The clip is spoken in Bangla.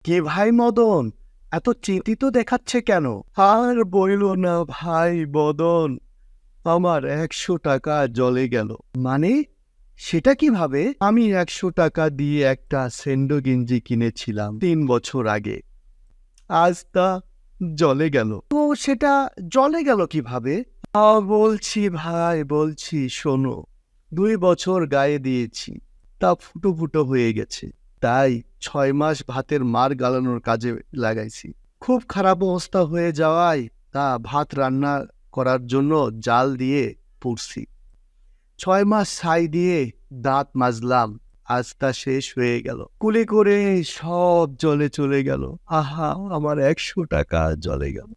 কে ভাই মদন, এত চিন্তিত দেখাচ্ছে কেন? আর বইলো না ভাই মদন, আমার 100 টাকা জলে গেল। মানে? সেটা কিভাবে? আমি 100 টাকা দিয়ে একটা সেন্ডো গেঞ্জি কিনেছিলাম 3 বছর আগে, আজ তা জলে গেল। তো সেটা জলে গেল কিভাবে? বলছি ভাই, বলছি শোনো। 2 বছর গায়ে দিয়েছি, তা ফুটো ফুটো হয়ে গেছে। তাই 6 মাস ভাতের মার গালানোর কাজে লাগাইছি। খুব খারাপ অবস্থা হয়ে যাওয়ায় তা ভাত রান্না করার জন্য জাল দিয়ে পুড়ছি। 6 মাস ছাই দিয়ে দাঁত মাজলাম, আজ তা শেষ হয়ে গেল। কুলি করে সব জলে চলে গেল। আহা, আমার 100 টাকা জলে গেল।